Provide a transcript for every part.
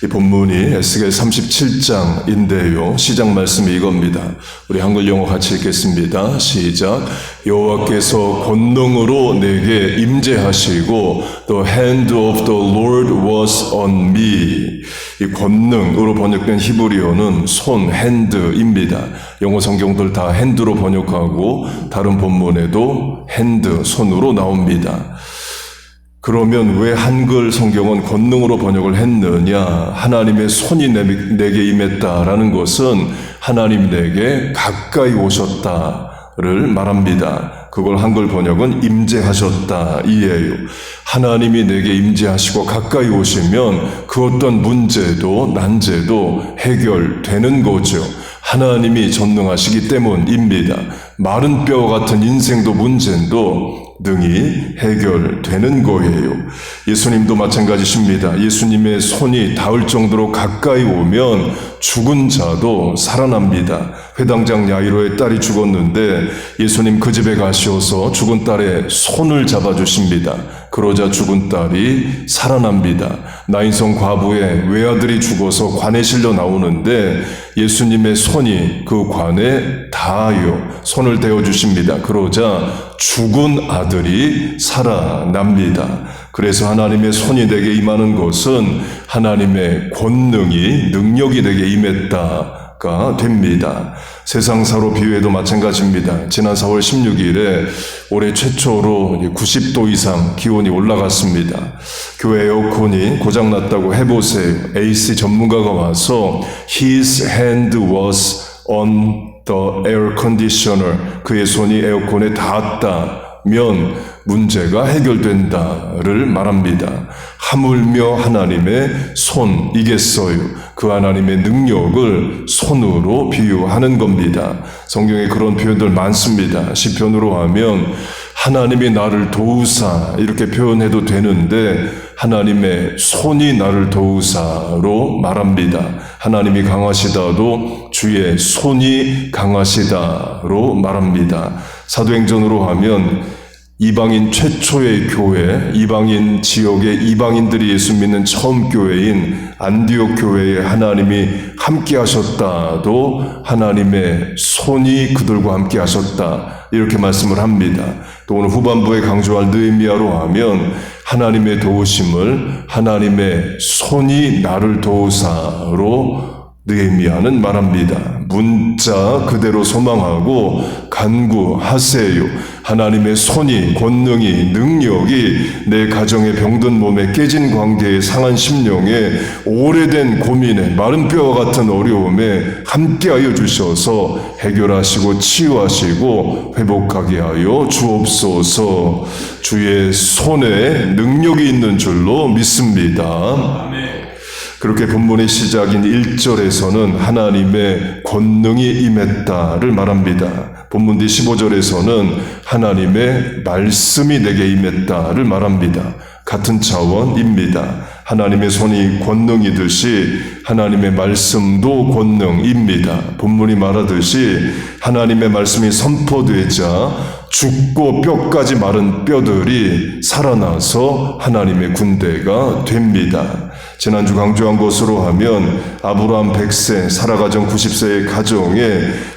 이 본문이 에스겔 37장인데요. 시작 말씀이 이겁니다. 우리 한글 영어 같이 읽겠습니다. 시작. 여호와께서 권능으로 내게 임재하시고 The hand of the Lord was on me. 이 권능으로 번역된 히브리어는 손, 핸드입니다. 영어 성경들 다 핸드로 번역하고 다른 본문에도 핸드, 손으로 나옵니다. 그러면 왜 한글 성경은 권능으로 번역을 했느냐? 하나님의 손이 내게 임했다라는 것은 하나님 내게 가까이 오셨다를 말합니다. 그걸 한글 번역은 임재하셨다 이에요. 하나님이 내게 임재하시고 가까이 오시면 그 어떤 문제도 난제도 해결되는 거죠. 하나님이 전능하시기 때문입니다. 마른 뼈와 같은 인생도 문제도 등이 해결되는 거예요. 예수님도 마찬가지십니다. 예수님의 손이 닿을 정도로 가까이 오면 죽은 자도 살아납니다. 회당장 야이로의 딸이 죽었는데 예수님 그 집에 가셔서 죽은 딸의 손을 잡아주십니다. 그러자 죽은 딸이 살아납니다. 나인성 과부의 외아들이 죽어서 관에 실려 나오는데 예수님의 손이 그 관에 닿아요. 손을 대어주십니다. 그러자 죽은 아들이 살아납니다. 그래서 하나님의 손이 내게 임하는 것은 하나님의 권능이 능력이 내게 임했다가 됩니다. 세상사로 비유해도 마찬가지입니다. 지난 4월 16일에 올해 최초로 90도 이상 기온이 올라갔습니다. 교회 에어컨이 고장났다고 해보세요. AC 전문가가 와서 His hand was on the air conditioner. 그의 손이 에어컨에 닿았다면 문제가 해결된다를 말합니다. 하물며 하나님의 손이겠어요. 그 하나님의 능력을 손으로 비유하는 겁니다. 성경에 그런 표현들 많습니다. 시편으로 하면 하나님이 나를 도우사 이렇게 표현해도 되는데 하나님의 손이 나를 도우사로 말합니다. 하나님이 강하시다도 주의 손이 강하시다로 말합니다. 사도행전으로 하면 이방인 최초의 교회, 이방인 지역의 이방인들이 예수 믿는 처음 교회인 안디옥 교회에 하나님이 함께 하셨다도 하나님의 손이 그들과 함께 하셨다. 이렇게 말씀을 합니다. 또 오늘 후반부에 강조할 느헤미야로 하면 하나님의 도우심을 하나님의 손이 나를 도우사로 느헤미야는 말합니다. 문자 그대로 소망하고 간구하세요. 하나님의 손이, 권능이, 능력이 내 가정의 병든 몸에 깨진 관계에 상한 심령에 오래된 고민에 마른 뼈와 같은 어려움에 함께하여 주셔서 해결하시고 치유하시고 회복하게 하여 주옵소서. 주의 손에 능력이 있는 줄로 믿습니다. 아멘. 그렇게 본문의 시작인 1절에서는 하나님의 권능이 임했다를 말합니다. 본문 뒤 15절에서는 하나님의 말씀이 내게 임했다를 말합니다. 같은 차원입니다. 하나님의 손이 권능이듯이 하나님의 말씀도 권능입니다. 본문이 말하듯이 하나님의 말씀이 선포되자 죽고 뼈까지 마른 뼈들이 살아나서 하나님의 군대가 됩니다. 지난주 강조한 것으로 하면 아브라함 100세, 사라 가정 90세의 가정에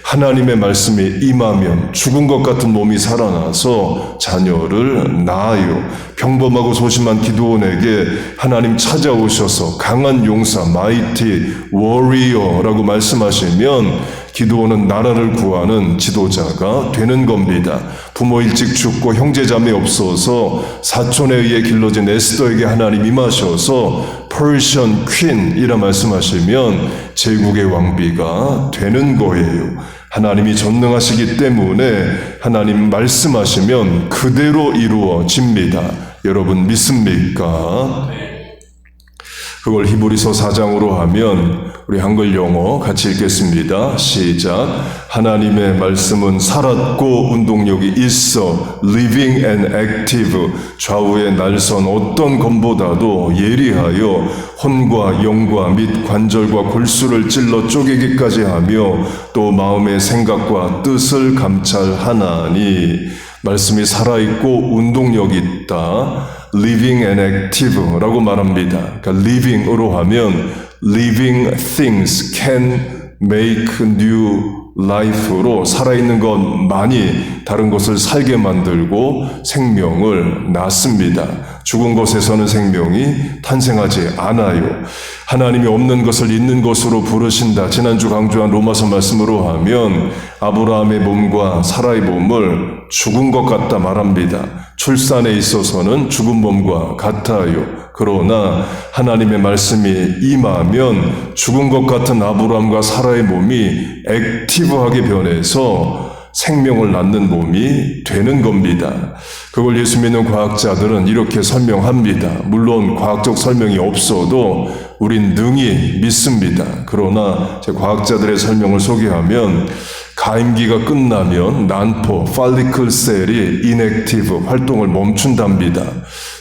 하나님의 말씀이 임하면 죽은 것 같은 몸이 살아나서 자녀를 낳아요. 평범하고 소심한 기드온에게 하나님 찾아오셔서 강한 용사, 마이티 워리어라고 말씀하시면 기드온은 나라를 구하는 지도자가 되는 겁니다. 부모 일찍 죽고 형제자매 없어서 사촌에 의해 길러진 에스더에게 하나님 임하셔서 퍼시안 퀸이라 말씀하시면 제국의 왕비가 되는 거예요. 하나님이 전능하시기 때문에 하나님 말씀하시면 그대로 이루어집니다. 여러분 믿습니까? 그걸 히브리서 4장으로 하면 우리 한글 영어 같이 읽겠습니다. 시작. 하나님의 말씀은 살았고 운동력이 있어 living and active 좌우의 날선 어떤 검보다도 예리하여 혼과 영과 및 관절과 골수를 찔러 쪼개기까지 하며 또 마음의 생각과 뜻을 감찰하나니 말씀이 살아있고 운동력이 있다. living and active라고 말합니다. 그러니까 living으로 하면 living things can make new life로 살아있는 것 많이 다른 것을 살게 만들고 생명을 낳습니다. 죽은 것에서는 생명이 탄생하지 않아요. 하나님이 없는 것을 있는 것으로 부르신다. 지난주 강조한 로마서 말씀으로 하면 아브라함의 몸과 사라의 몸을 죽은 것 같다 말합니다. 출산에 있어서는 죽은 몸과 같아요. 그러나 하나님의 말씀이 임하면 죽은 것 같은 아브라함과 사라의 몸이 액티브하게 변해서 생명을 낳는 몸이 되는 겁니다. 그걸 예수 믿는 과학자들은 이렇게 설명합니다. 물론 과학적 설명이 없어도 우린 능히 믿습니다. 그러나 제 과학자들의 설명을 소개하면 가임기가 끝나면 난포, 팔리클 셀이 인액티브, 활동을 멈춘답니다.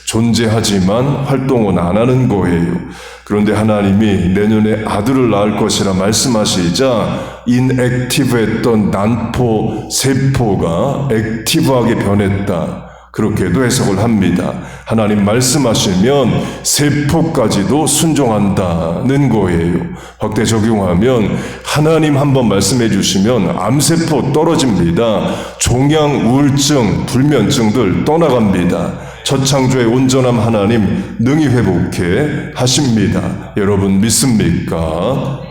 존재하지만 활동은 안 하는 거예요. 그런데 하나님이 내년에 아들을 낳을 것이라 말씀하시자 인액티브했던 난포 세포가 액티브하게 변했다. 그렇게도 해석을 합니다. 하나님 말씀하시면 세포까지도 순종한다는 거예요. 확대 적용하면 하나님 한번 말씀해 주시면 암세포 떨어집니다. 종양, 우울증, 불면증들 떠나갑니다. 첫 창조의 온전함 하나님 능히 회복해 하십니다. 여러분 믿습니까?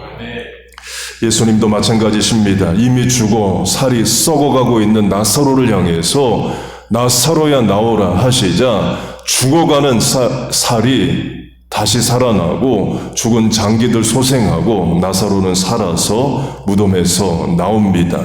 예수님도 마찬가지십니다. 이미 죽어 살이 썩어가고 있는 나사로를 향해서 나사로야 나오라 하시자 죽어가는 살이 다시 살아나고 죽은 장기들 소생하고 나사로는 살아서 무덤에서 나옵니다.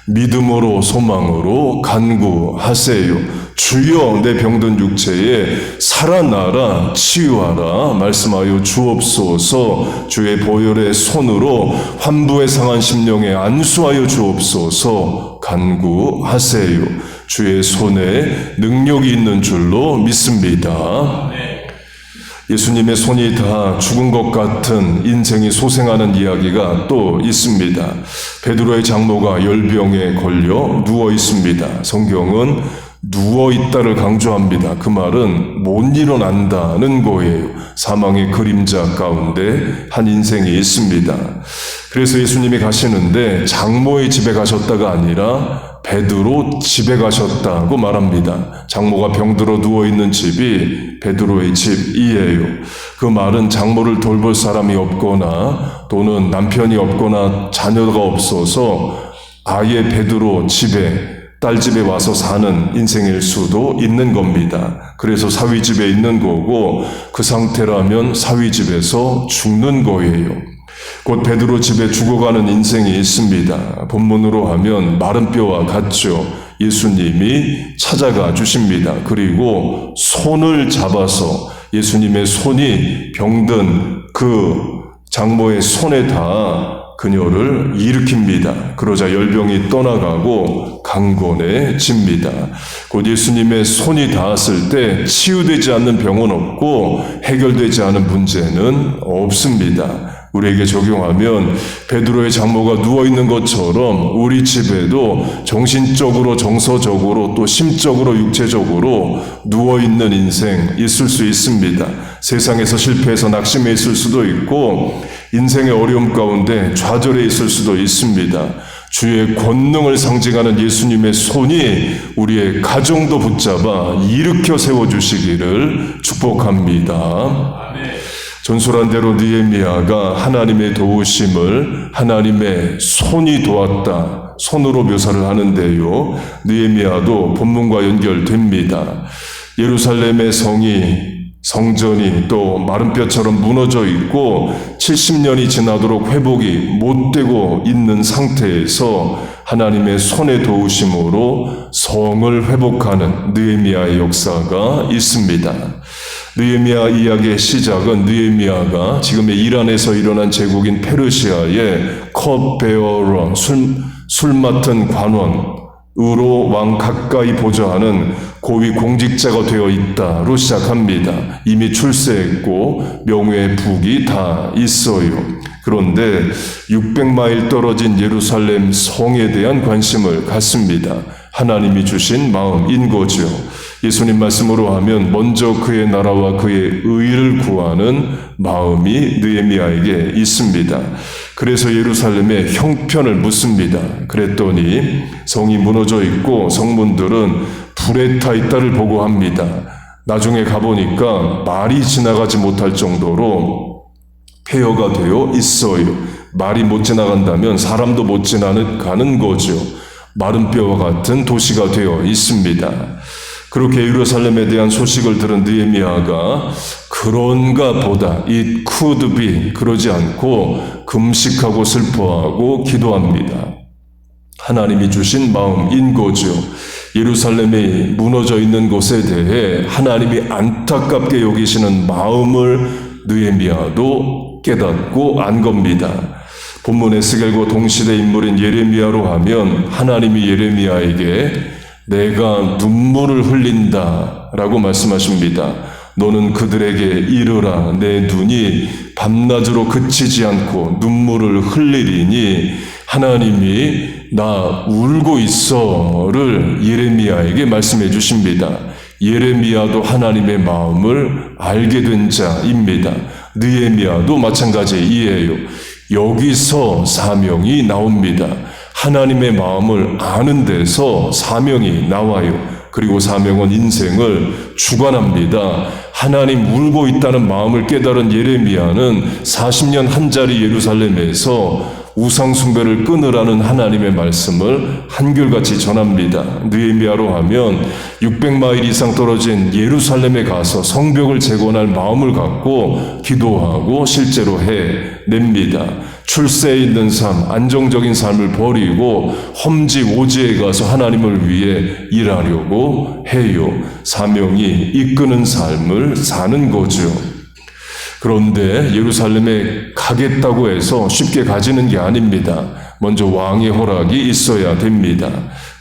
믿음으로 소망으로 간구하세요. 주여 내 병든 육체에 살아나라 치유하라 말씀하여 주옵소서. 주의 보혈의 손으로 환부에 상한 심령에 안수하여 주옵소서. 간구하세요. 주의 손에 능력이 있는 줄로 믿습니다. 예수님의 손이 다 죽은 것 같은 인생이 소생하는 이야기가 또 있습니다. 베드로의 장모가 열병에 걸려 누워 있습니다. 성경은 누워 있다를 강조합니다. 그 말은 못 일어난다는 거예요. 사망의 그림자 가운데 한 인생이 있습니다. 그래서 예수님이 가시는데 장모의 집에 가셨다가 아니라 베드로 집에 가셨다고 말합니다. 장모가 병들어 누워있는 집이 베드로의 집이에요. 그 말은 장모를 돌볼 사람이 없거나 또는 남편이 없거나 자녀가 없어서 아예 베드로 집에 딸 집에 와서 사는 인생일 수도 있는 겁니다. 그래서 사위 집에 있는 거고 그 상태라면 사위 집에서 죽는 거예요. 곧 베드로 집에 죽어가는 인생이 있습니다. 본문으로 하면 마른 뼈와 같죠. 예수님이 찾아가 주십니다. 그리고 손을 잡아서 예수님의 손이 병든 그 장모의 손에 닿아 그녀를 일으킵니다. 그러자 열병이 떠나가고 강건해집니다. 곧 예수님의 손이 닿았을 때 치유되지 않는 병은 없고 해결되지 않은 문제는 없습니다. 우리에게 적용하면 베드로의 장모가 누워있는 것처럼 우리 집에도 정신적으로 정서적으로 또 심적으로 육체적으로 누워있는 인생 있을 수 있습니다. 세상에서 실패해서 낙심해 있을 수도 있고 인생의 어려움 가운데 좌절해 있을 수도 있습니다. 주의 권능을 상징하는 예수님의 손이 우리의 가정도 붙잡아 일으켜 세워주시기를 축복합니다. 전술한 대로 느헤미야가 하나님의 도우심을 하나님의 손이 도왔다. 손으로 묘사를 하는데요. 느헤미야도 본문과 연결됩니다. 예루살렘의 성전이 또 마른 뼈처럼 무너져 있고 70년이 지나도록 회복이 못 되고 있는 상태에서 하나님의 손의 도우심으로 성을 회복하는 느헤미야의 역사가 있습니다. 느헤미야 이야기의 시작은 느헤미야가 지금의 이란에서 일어난 제국인 페르시아의 컵베어러 술 맡은 관원으로 왕 가까이 보좌하는 고위 공직자가 되어 있다로 시작합니다. 이미 출세했고 명예의 북이 다 있어요. 그런데 600마일 떨어진 예루살렘 성에 대한 관심을 갖습니다. 하나님이 주신 마음인 거죠. 예수님 말씀으로 하면 먼저 그의 나라와 그의 의를 구하는 마음이 느헤미야에게 있습니다. 그래서 예루살렘에 형편을 묻습니다. 그랬더니 성이 무너져 있고 성문들은 불에 타 있다를 보고합니다. 나중에 가보니까 말이 지나가지 못할 정도로 폐허가 되어 있어요. 말이 못 지나간다면 사람도 못 지나가는 거죠. 마른 뼈와 같은 도시가 되어 있습니다. 그렇게 예루살렘에 대한 소식을 들은 느헤미야가 그런가 보다 it could be 그러지 않고 금식하고 슬퍼하고 기도합니다. 하나님이 주신 마음인 거죠. 예루살렘이 무너져 있는 곳에 대해 하나님이 안타깝게 여기시는 마음을 느헤미야도 깨닫고 안 겁니다. 본문 에스겔과 동시대 인물인 예레미야로 하면 하나님이 예레미야에게 내가 눈물을 흘린다 라고 말씀하십니다. 너는 그들에게 이르라 내 눈이 밤낮으로 그치지 않고 눈물을 흘리리니 하나님이 나 울고 있어를 예레미야에게 말씀해 주십니다. 예레미야도 하나님의 마음을 알게 된 자입니다. 느헤미야도 마찬가지이에요. 여기서 사명이 나옵니다. 하나님의 마음을 아는 데서 사명이 나와요. 그리고 사명은 인생을 주관합니다. 하나님 울고 있다는 마음을 깨달은 예레미야는 40년 한 자리 예루살렘에서 우상 숭배를 끊으라는 하나님의 말씀을 한결같이 전합니다. 느헤미야로 하면 600마일 이상 떨어진 예루살렘에 가서 성벽을 재건할 마음을 갖고 기도하고 실제로 해냅니다. 출세에 있는 삶, 안정적인 삶을 버리고 험지 오지에 가서 하나님을 위해 일하려고 해요. 사명이 이끄는 삶을 사는 거죠. 그런데 예루살렘에 가겠다고 해서 쉽게 가지는 게 아닙니다. 먼저 왕의 허락이 있어야 됩니다.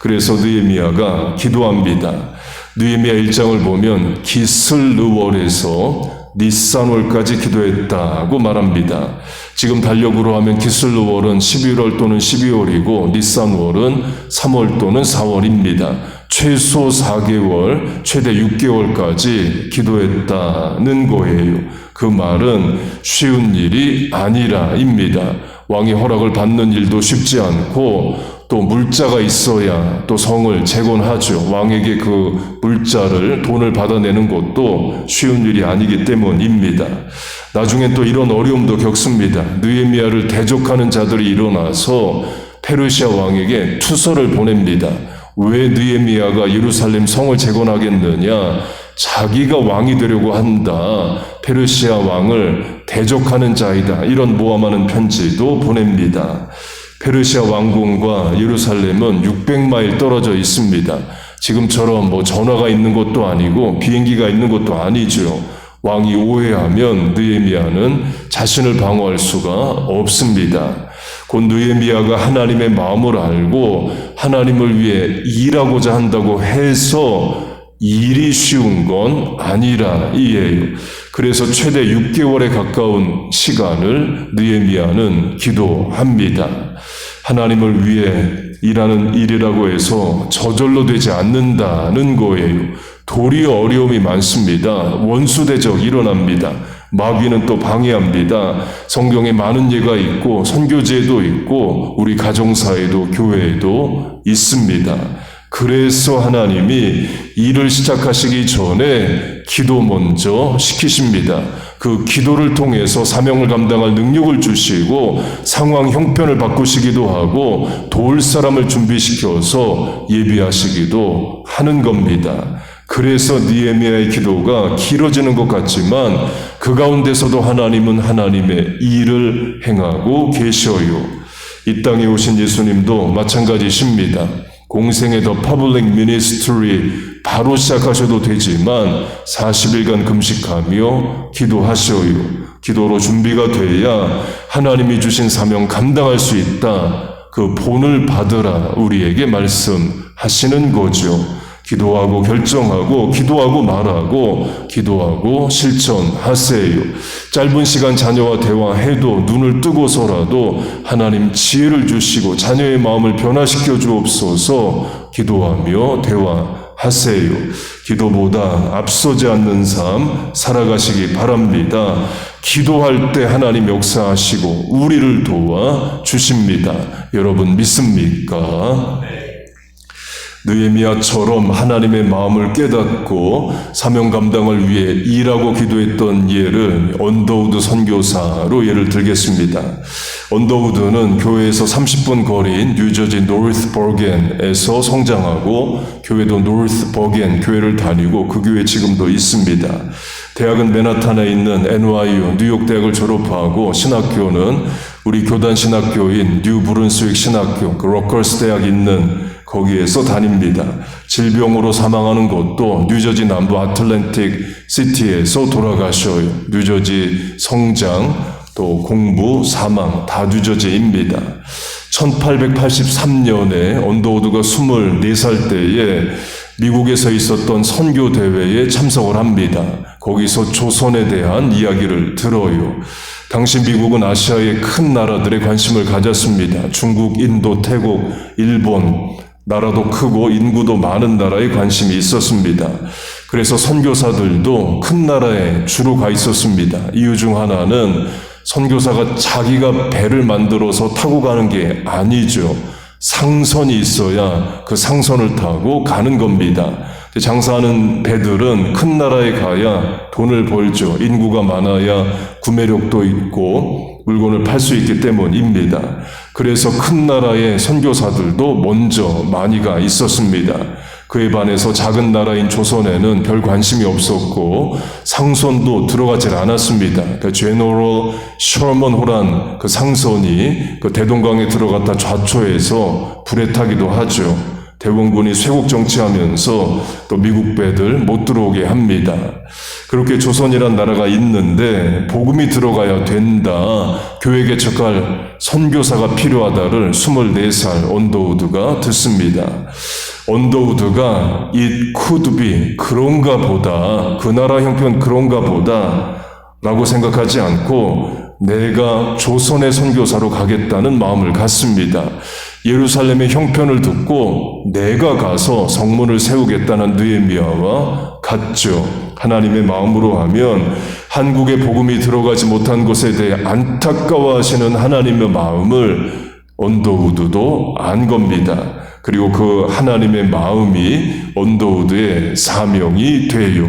그래서 느헤미야가 기도합니다. 느헤미야 1장을 보면 기슬르월에서 니산월까지 기도했다고 말합니다. 지금 달력으로 하면 기슬르월은 11월 또는 12월이고 니산월은 3월 또는 4월입니다. 최소 4개월, 최대 6개월까지 기도했다는 거예요. 그 말은 쉬운 일이 아니라입니다. 왕의 허락을 받는 일도 쉽지 않고 또 물자가 있어야 또 성을 재건하죠. 왕에게 그 물자를 돈을 받아내는 것도 쉬운 일이 아니기 때문입니다. 나중엔 또 이런 어려움도 겪습니다. 느헤미야를 대적하는 자들이 일어나서 페르시아 왕에게 투서를 보냅니다. 왜 느헤미야가 예루살렘 성을 재건하겠느냐? 자기가 왕이 되려고 한다. 페르시아 왕을 대적하는 자이다. 이런 모함하는 편지도 보냅니다. 페르시아 왕궁과 예루살렘은 600마일 떨어져 있습니다. 지금처럼 뭐 전화가 있는 것도 아니고 비행기가 있는 것도 아니죠. 왕이 오해하면 느헤미야는 자신을 방어할 수가 없습니다. 곧 느헤미야가 하나님의 마음을 알고 하나님을 위해 일하고자 한다고 해서 일이 쉬운 건 아니라 이에요. 그래서 최대 6개월에 가까운 시간을 느헤미야는 기도합니다. 하나님을 위해 일하는 일이라고 해서 저절로 되지 않는다는 거예요. 도리어 어려움이 많습니다. 원수 대적 일어납니다. 마귀는 또 방해합니다. 성경에 많은 예가 있고 선교지에도 있고 우리 가정사에도 교회에도 있습니다. 그래서 하나님이 일을 시작하시기 전에 기도 먼저 시키십니다. 그 기도를 통해서 사명을 감당할 능력을 주시고 상황 형편을 바꾸시기도 하고 도울 사람을 준비시켜서 예비하시기도 하는 겁니다. 그래서 느헤미야의 기도가 길어지는 것 같지만 그 가운데서도 하나님은 하나님의 일을 행하고 계셔요. 이 땅에 오신 예수님도 마찬가지십니다. 공생의 더 퍼블릭 미니스트리 바로 시작하셔도 되지만 40일간 금식하며 기도하셔요. 기도로 준비가 돼야 하나님이 주신 사명 감당할 수 있다. 그 본을 받으라 우리에게 말씀하시는 거죠. 기도하고 결정하고 기도하고 말하고 기도하고 실천하세요. 짧은 시간 자녀와 대화해도 눈을 뜨고서라도 하나님 지혜를 주시고 자녀의 마음을 변화시켜 주옵소서 기도하며 대화하세요. 기도보다 앞서지 않는 삶 살아가시기 바랍니다. 기도할 때 하나님 역사하시고 우리를 도와 주십니다. 여러분 믿습니까? 느헤미야처럼 하나님의 마음을 깨닫고 사명 감당을 위해 일하고 기도했던 예를 언더우드 선교사로 예를 들겠습니다. 언더우드는 교회에서 30분 거리인 뉴저지 노스 버겐에서 성장하고 교회도 노스 버겐 교회를 다니고 그 교회 지금도 있습니다. 대학은 맨하탄에 있는 NYU 뉴욕 대학을 졸업하고 신학교는 우리 교단 신학교인 뉴 브룬스윅 신학교 그 러커스 대학 있는 거기에서 다닙니다. 질병으로 사망하는 것도 뉴저지 남부 아틀랜틱 시티에서 돌아가셔요. 뉴저지 성장, 또 공부, 사망 다 뉴저지입니다. 1883년에 언더우드가 24살 때에 미국에서 있었던 선교 대회에 참석을 합니다. 거기서 조선에 대한 이야기를 들어요. 당시 미국은 아시아의 큰 나라들에 관심을 가졌습니다. 중국, 인도, 태국, 일본 나라도 크고 인구도 많은 나라에 관심이 있었습니다. 그래서 선교사들도 큰 나라에 주로 가 있었습니다. 이유 중 하나는 선교사가 자기가 배를 만들어서 타고 가는 게 아니죠. 상선이 있어야 그 상선을 타고 가는 겁니다. 장사하는 배들은 큰 나라에 가야 돈을 벌죠. 인구가 많아야 구매력도 있고 물건을 팔 수 있기 때문입니다. 그래서 큰 나라의 선교사들도 먼저 많이 가 있었습니다. 그에 반해서 작은 나라인 조선에는 별 관심이 없었고 상선도 들어가질 않았습니다. 그 제너럴 셔먼 호란 그 상선이 그 대동강에 들어갔다 좌초해서 불에 타기도 하죠. 대원군이 쇄국 정치하면서 또 미국 배들 못 들어오게 합니다. 그렇게 조선이란 나라가 있는데 복음이 들어가야 된다. 교회 개척할 선교사가 필요하다를 24살 언더우드가 듣습니다. 언더우드가 it could be 그런가 보다 그 나라 형편 그런가 보다 라고 생각하지 않고 내가 조선의 선교사로 가겠다는 마음을 갖습니다. 예루살렘의 형편을 듣고 내가 가서 성문을 세우겠다는 느헤미야와 같죠. 하나님의 마음으로 하면 한국에 복음이 들어가지 못한 것에 대해 안타까워하시는 하나님의 마음을 언더우드도 안 겁니다. 그리고 그 하나님의 마음이 언더우드의 사명이 돼요.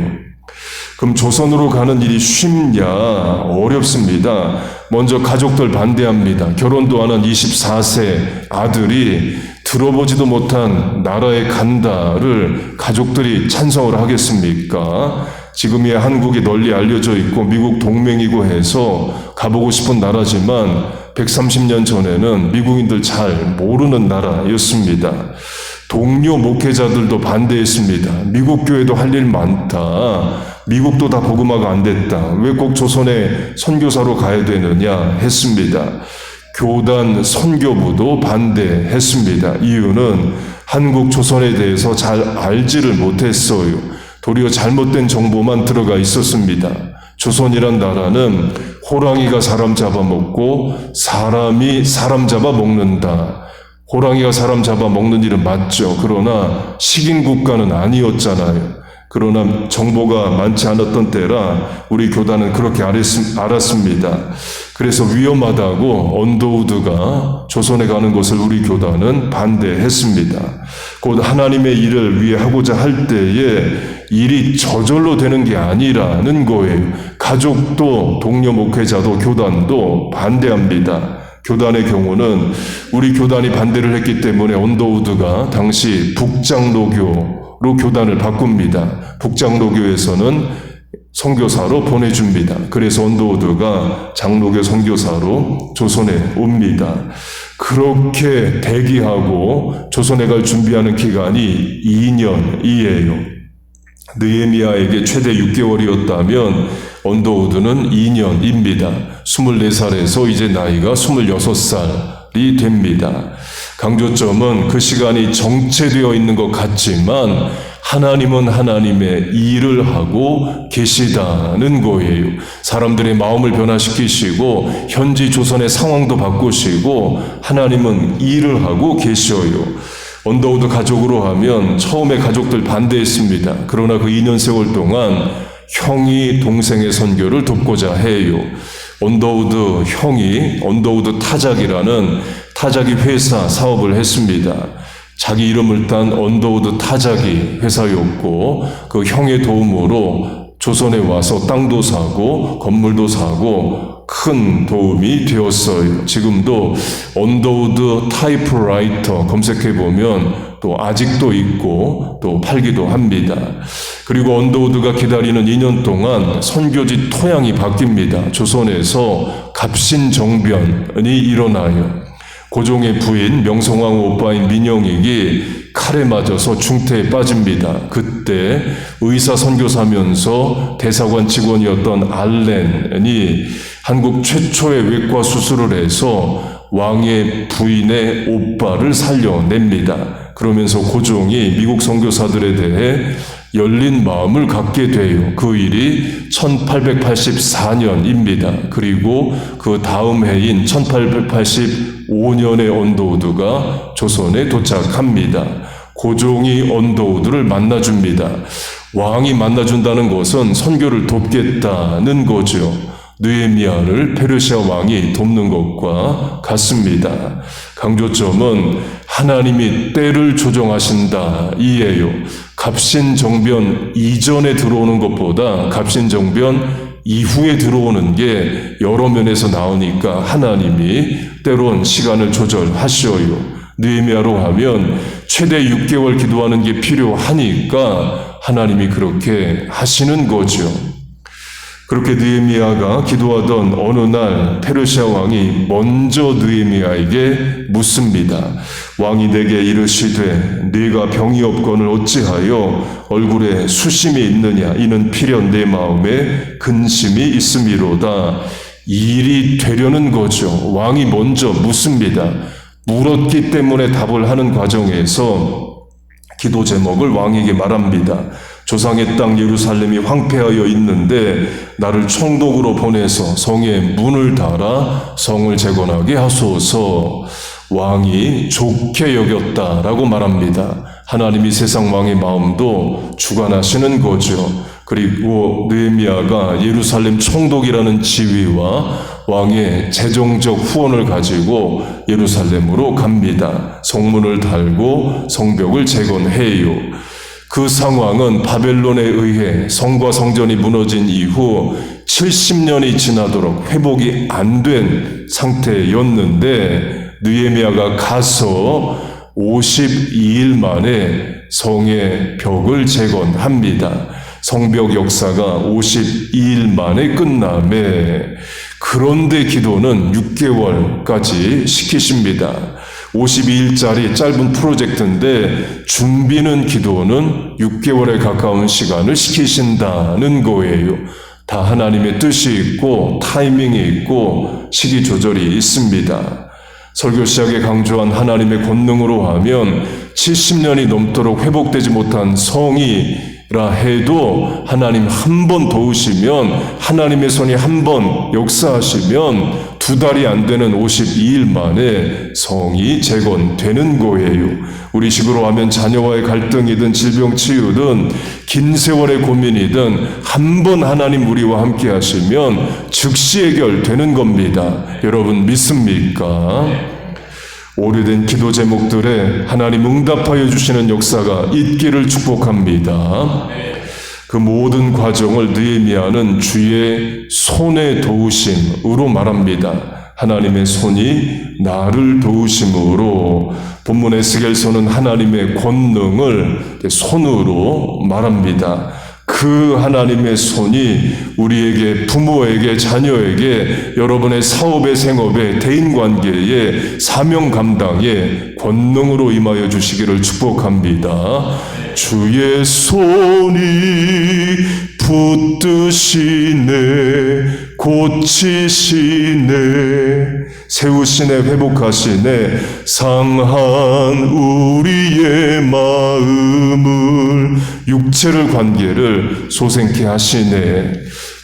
그럼 조선으로 가는 일이 쉽냐? 어렵습니다. 먼저 가족들 반대합니다. 결혼도 안 한 24세 아들이 들어보지도 못한 나라에 간다를 가족들이 찬성을 하겠습니까? 지금이야 한국이 널리 알려져 있고 미국 동맹이고 해서 가보고 싶은 나라지만 130년 전에는 미국인들 잘 모르는 나라였습니다. 동료 목회자들도 반대했습니다. 미국 교회도 할 일 많다. 미국도 다 복음화가 안 됐다. 왜 꼭 조선에 선교사로 가야 되느냐 했습니다. 교단 선교부도 반대했습니다. 이유는 한국 조선에 대해서 잘 알지를 못했어요. 도리어 잘못된 정보만 들어가 있었습니다. 조선이란 나라는 호랑이가 사람 잡아먹고 사람이 사람 잡아먹는다. 호랑이가 사람 잡아먹는 일은 맞죠. 그러나 식인 국가는 아니었잖아요. 그러나 정보가 많지 않았던 때라 우리 교단은 그렇게 알았습니다. 그래서 위험하다고 언더우드가 조선에 가는 것을 우리 교단은 반대했습니다. 곧 하나님의 일을 위해 하고자 할 때에 일이 저절로 되는 게 아니라는 거예요. 가족도 동료 목회자도 교단도 반대합니다. 교단의 경우는 우리 교단이 반대를 했기 때문에 언더우드가 당시 북장로교로 교단을 바꿉니다. 북장로교에서는 선교사로 보내줍니다. 그래서 언더우드가 장로교 선교사로 조선에 옵니다. 그렇게 대기하고 조선에 갈 준비하는 기간이 2년이에요. 느헤미야에게 최대 6개월이었다면 언더우드는 2년입니다. 24살에서 이제 나이가 26살이 됩니다. 강조점은 그 시간이 정체되어 있는 것 같지만 하나님은 하나님의 일을 하고 계시다는 거예요. 사람들의 마음을 변화시키시고 현지 조선의 상황도 바꾸시고 하나님은 일을 하고 계셔요. 언더우드 가족으로 하면 처음에 가족들 반대했습니다. 그러나 그 2년 세월 동안 형이 동생의 선교를 돕고자 해요. 언더우드 형이 언더우드 타작이라는 타작이 회사 사업을 했습니다. 자기 이름을 딴 언더우드 타작이 회사였고 그 형의 도움으로 조선에 와서 땅도 사고 건물도 사고 큰 도움이 되었어요. 지금도 언더우드 타이프라이터 검색해보면 또 아직도 있고 또 팔기도 합니다. 그리고 언더우드가 기다리는 2년 동안 선교지 토양이 바뀝니다. 조선에서 갑신정변이 일어나요. 고종의 부인 명성황 오빠인 민영익이 칼에 맞아서 중태에 빠집니다. 그때 의사 선교사면서 대사관 직원이었던 알렌이 한국 최초의 외과 수술을 해서 왕의 부인의 오빠를 살려냅니다. 그러면서 고종이 미국 선교사들에 대해 열린 마음을 갖게 돼요. 그 일이 1884년입니다. 그리고 그 다음 해인 1885년에 언더우드가 조선에 도착합니다. 고종이 언더우드를 만나줍니다. 왕이 만나준다는 것은 선교를 돕겠다는 거죠. 느헤미야를 페르시아 왕이 돕는 것과 같습니다. 강조점은 하나님이 때를 조정하신다 이에요. 갑신정변 이전에 들어오는 것보다 갑신정변 이후에 들어오는 게 여러 면에서 나오니까 하나님이 때론 시간을 조절하셔요. 느헤미야로 하면 최대 6개월 기도하는 게 필요하니까 하나님이 그렇게 하시는 거죠. 그렇게 느헤미야가 기도하던 어느 날 페르시아 왕이 먼저 느헤미야에게 묻습니다. 왕이 내게 이르시되 네가 병이 없거늘 어찌하여 얼굴에 수심이 있느냐. 이는 필연 내 마음에 근심이 있음이로다. 일이 되려는 거죠. 왕이 먼저 묻습니다. 물었기 때문에 답을 하는 과정에서 기도 제목을 왕에게 말합니다. 조상의 땅 예루살렘이 황폐하여 있는데 나를 총독으로 보내서 성에 문을 달아 성을 재건하게 하소서. 왕이 좋게 여겼다라고 말합니다. 하나님이 세상 왕의 마음도 주관하시는 거죠. 그리고 느헤미야가 예루살렘 총독이라는 지위와 왕의 재정적 후원을 가지고 예루살렘으로 갑니다. 성문을 달고 성벽을 재건해요. 그 상황은 바벨론에 의해 성과 성전이 무너진 이후 70년이 지나도록 회복이 안 된 상태였는데 느헤미야가 가서 52일 만에 성의 벽을 재건합니다. 성벽 역사가 52일 만에 끝남에 그런데 기도는 6개월까지 시키십니다. 52일짜리 짧은 프로젝트인데 준비는 기도는 6개월에 가까운 시간을 시키신다는 거예요. 다 하나님의 뜻이 있고 타이밍이 있고 시기 조절이 있습니다. 설교 시작에 강조한 하나님의 권능으로 하면 70년이 넘도록 회복되지 못한 성이라 해도 하나님 한 번 도우시면 하나님의 손이 한 번 역사하시면 2달이 안 되는 52일 만에 성이 재건되는 거예요. 우리 식으로 하면 자녀와의 갈등이든 질병 치유든 긴 세월의 고민이든 한 번 하나님 우리와 함께 하시면 즉시 해결되는 겁니다. 여러분 믿습니까? 오래된 기도 제목들에 하나님 응답하여 주시는 역사가 있기를 축복합니다. 그 모든 과정을 느헤미야는 주의 손에 도우심으로 말합니다. 하나님의 손이 나를 도우심으로 본문 에스겔서는 하나님의 권능을 손으로 말합니다. 그 하나님의 손이 우리에게, 부모에게, 자녀에게, 여러분의 사업의 생업에, 대인관계에, 사명 감당에 권능으로 임하여 주시기를 축복합니다. 주의 손이 붙드시네 고치시네. 세우시네, 회복하시네. 상한 우리의 마음을, 육체를, 관계를 소생케 하시네.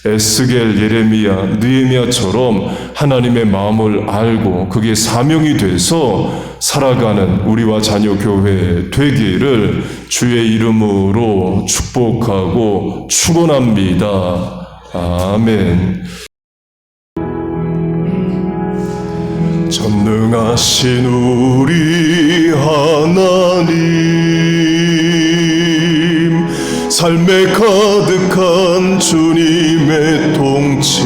에스겔, 예레미야, 느헤미야처럼 하나님의 마음을 알고 그게 사명이 돼서 살아가는 우리와 자녀 교회 되기를 주의 이름으로 축복하고 축원합니다. 아멘. 전능하신 우리 하나님, 삶에 가득한 주님의 통치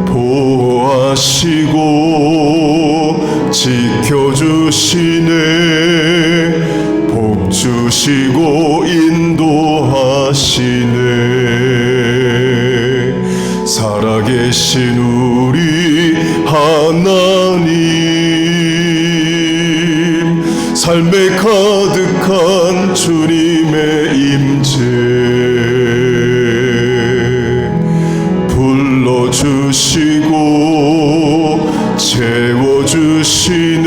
보호하시고 지켜주시네. 복 주시고 인도하시네. 살아계신 우리 하나님, 삶에 가득한 주님의 임재 불러주시고 채워주시네.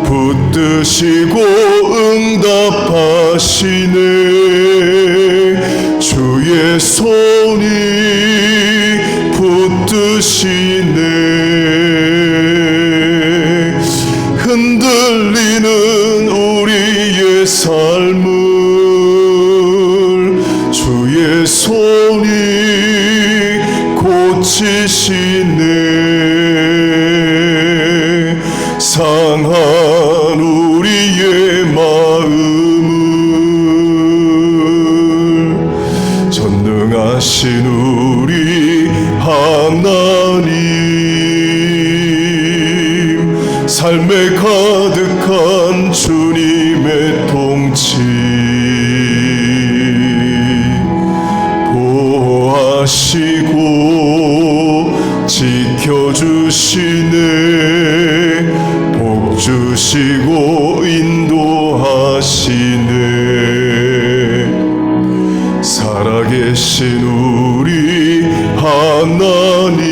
붙드시고 응답하시네. 주의 손이 붙드시네. 흔들리는 우리의 삶을 주의 손이 고치시네. 상한 우리의 마음을 전능하신 우리 하나님, 삶에 가득한 주님의 통치 보호하시고 지켜주시네. 복 주시고 인도하시네. 살아계신 우리 하나님,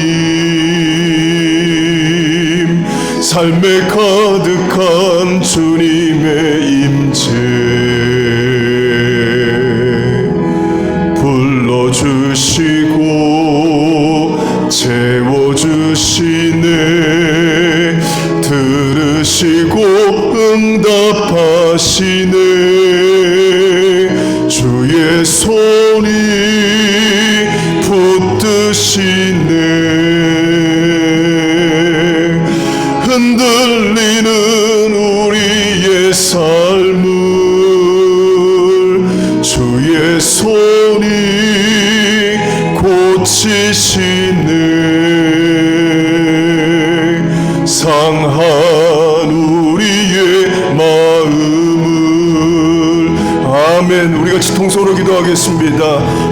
삶에 가득한 주님의 임재 불러주시고 채워주시네. 들으시고 응답하시네. 주의 손이 붙드시네. 흔들리는 우리의 삶을 주의 손이 고치시네. 상한 우리의 마음을. 아멘. 우리 같이 통성으로 기도하겠습니다.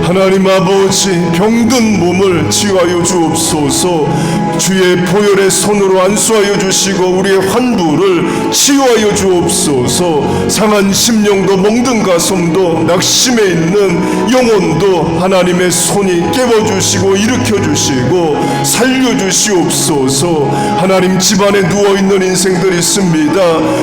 하나님 아버지, 병든 몸을 치유하여 주옵소서. 주의 보혈의 손으로 안수하여 주시고 우리의 환부를 치유하여 주옵소서. 상한 심령도 멍든 가슴도 낙심해 있는 영혼도 하나님의 손이 깨워주시고 일으켜주시고 살려주시옵소서. 하나님, 집안에 누워있는 인생들이 있습니다.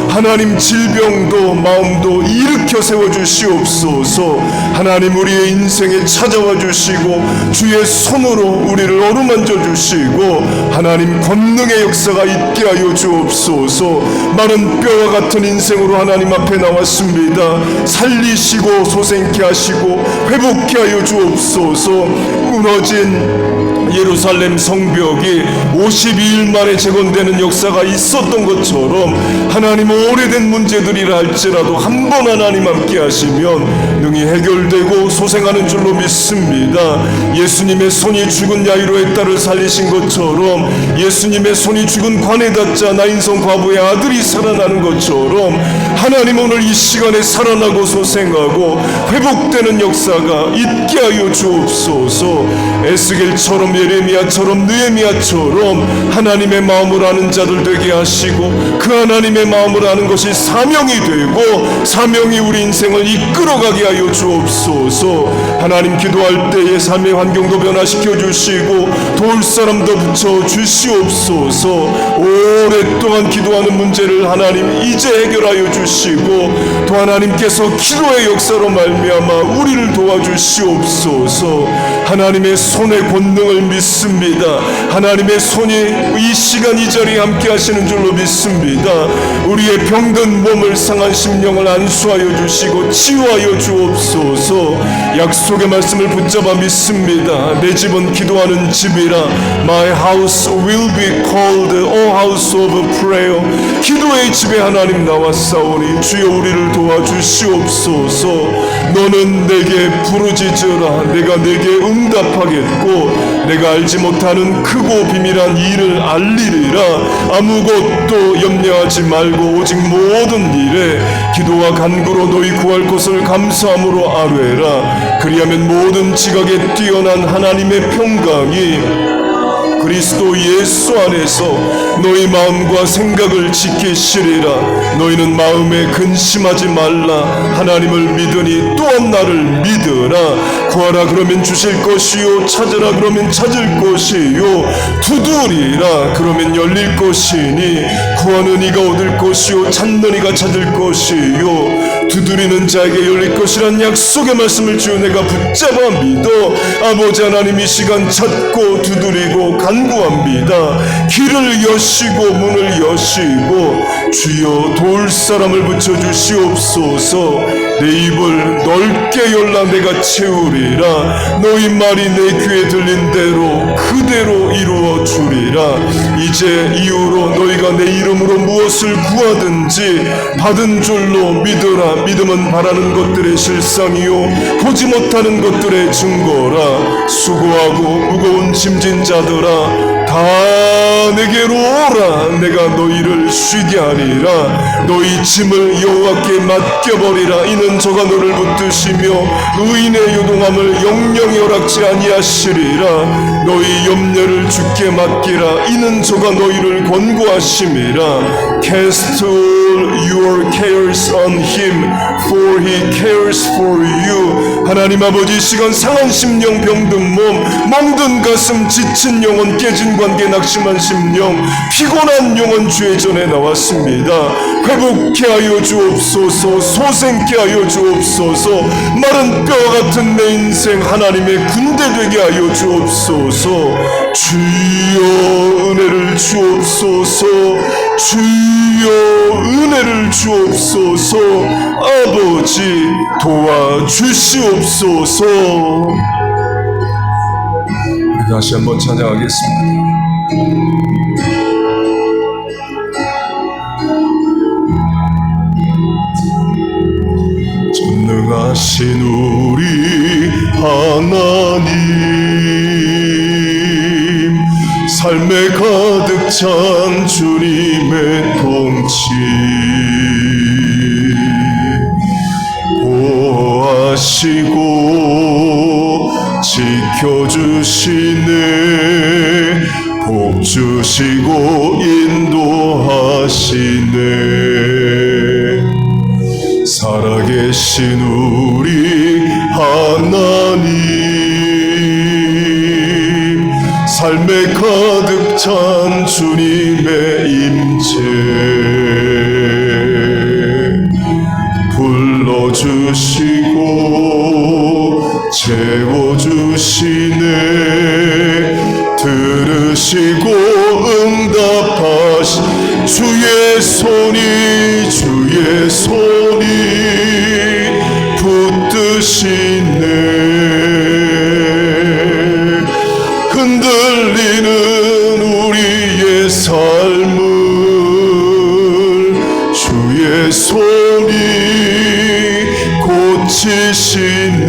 하나님, 질병도 마음도 일으켜 세워주시옵소서. 하나님, 우리의 인생에 찾아와 주시고 주의 손으로 우리를 어루만져 주시고 하나님, 권능의 역사가 있게 하여 주옵소서. 마른 뼈와 같은 인생으로 하나님 앞에 나왔습니다. 살리시고 소생케 하시고 회복케 하여 주옵소서. 무너진 예루살렘 성벽이 52일 만에 재건되는 역사가 있었던 것처럼 하나님, 오래된 문제들이라 할지라도 한 번 하나님 함께 하시면 능히 해결되고 소생하는 줄로 믿습니다. 예수님의 손이 죽은 야이로의 딸을 살리신 것처럼, 예수님의 손이 죽은 관에다자 나인성 과부의 아들이 살아나는 것처럼 하나님, 오늘 이 시간에 살아나고 소생하고 회복되는 역사가 있게 하여 주옵소서. 에스겔처럼 예레미야처럼 느헤미야처럼 하나님의 마음을 아는 자들 되게 하시고 그 하나님의 마음을 아는 것이 사명이 되고 사명이 우리 인생을 이끌어가게 하여 주옵소서. 하나님 기도할 때에 삶의 환경도 변화시켜 주시고 도울 사람도 붙여 주시옵소서. 오랫동안 기도하는 문제를 하나님 이제 해결하여 주시고 또 하나님께서 기도의 역사로 말미암아 우리를 도와주시옵소서. 하나님의 손의 권능을 믿습니다. 하나님의 손이 이 시간 이 자리에 함께 하시는 줄로 믿습니다. 우리의 병든 몸을 상한 심령을 안수하여 주시고 치유하여 주옵소서. 약속의 말씀을 붙잡아 믿습니다. 내 집은 기도하는 집이라 My house will be called a house of prayer. 기도의 집에 하나님 나왔사오니 주여 우리를 도와주시옵소서. 너는 내게 부르짖으라. 내가 내게 응답하겠고 내가 알지 못하는 크고 비밀한 일을 알리리라. 아무것도 염려하지 말고 오직 모든 일에 기도와 간구로 너희 구할 것을 감사함으로 아뢰라. 그리하면 모든 지각에 뛰어난 하나님의 평강이 그리스도 예수 안에서 너희 마음과 생각을 지키시리라. 너희는 마음에 근심하지 말라. 하나님을 믿으니 또한 나를 믿으라. 구하라 그러면 주실 것이요 찾으라 그러면 찾을 것이요 두드리라 그러면 열릴 것이니 구하는 이가 얻을 것이요 찾는 이가 찾을 것이요 두드리는 자에게 열릴 것이란 약속의 말씀을 주여 내가 붙잡아 믿어 아버지 하나님 이 시간 찾고 두드리고 간구합니다. 길을 여시고 문을 여시고 주여 도울 사람을 붙여주시옵소서. 내 입을 넓게 열라 내가 채우리라. 너희 말이 내 귀에 들린 대로 그대로 이루어 주리라. 이제 이후로 너희가 내 이름으로 무엇을 구하든지 받은 줄로 믿으라. 믿음은 바라는 것들의 실상이요 보지 못하는 것들의 증거라. 수고하고 무거운 짐진 자들아 다 내게로 오라. 내가 너희를 쉬게 하리라. 너희 짐을 여호와께 맡겨버리라. 이는 저가 너를 붙드시며 의인의 요동함을 영영히 허락지 아니하시리라. 너희 염려를 주께 맡기라. 이는 저가 너희를 권고하심이라. Cast all your cares on him, for he cares for you. 하나님 아버지 시간 상한 심령 병든 몸 멍든 가슴 지친 영혼 깨진 관계 낙심한 심령 피곤한 영혼 주의 전에 나왔습니다. 회복케 하여 주옵소서. 소생케 하여 주옵소서. 마른 뼈와 같은 내 인생 하나님의 군대 되게 하여 주옵소서. 주여 은혜를 주옵소서. 주여 은혜를 주옵소서. 아버지 도와주시옵소서. 우리 다시 한번 찬양하겠습니다. 전능하신 우리 하나님 삶에 가득 찬 주님의 통치 보호하시고 지켜주시네 복 주시고 인도하시네 살아계신 우리 하나님 삶에 가득 찬 주님의 임재 불러주시고 채워주시네 들으시고 응답하시 주의 손이 붙드시네 흔들리는 우리의 삶을 주의 손이 고치시네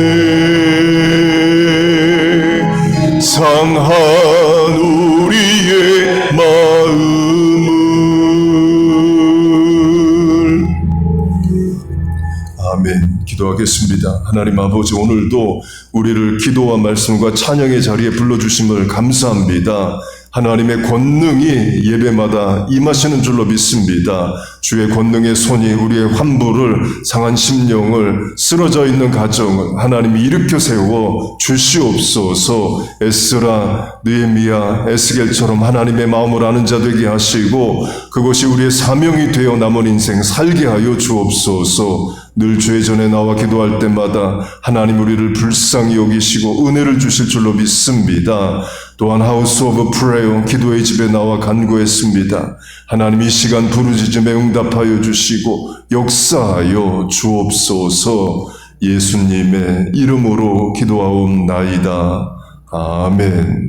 상한 우리의 마음을 아멘. 기도하겠습니다. 기도하겠습니다. 하나님 아버지, 오늘도 우리를 기도와 말씀과 찬양의 자리에 불러주심을 감사합니다. 하나님의 권능이 예배마다 임하시는 줄로 믿습니다. 주의 권능의 손이 우리의 환부를, 상한 심령을, 쓰러져 있는 가정을 하나님이 일으켜 세워 주시옵소서. 에스라, 느헤미야, 에스겔처럼 하나님의 마음을 아는 자 되게 하시고 그것이 우리의 사명이 되어 남은 인생 살게 하여 주옵소서. 늘 주의 전에 나와 기도할 때마다 하나님 우리를 불쌍히 여기시고 은혜를 주실 줄로 믿습니다. 또한 하우스 오브 프레이어, 기도의 집에 나와 간구했습니다. 하나님 이 시간 부르짖음에 응답하여 주시고 역사하여 주옵소서. 예수님의 이름으로 기도하옵나이다. 아멘.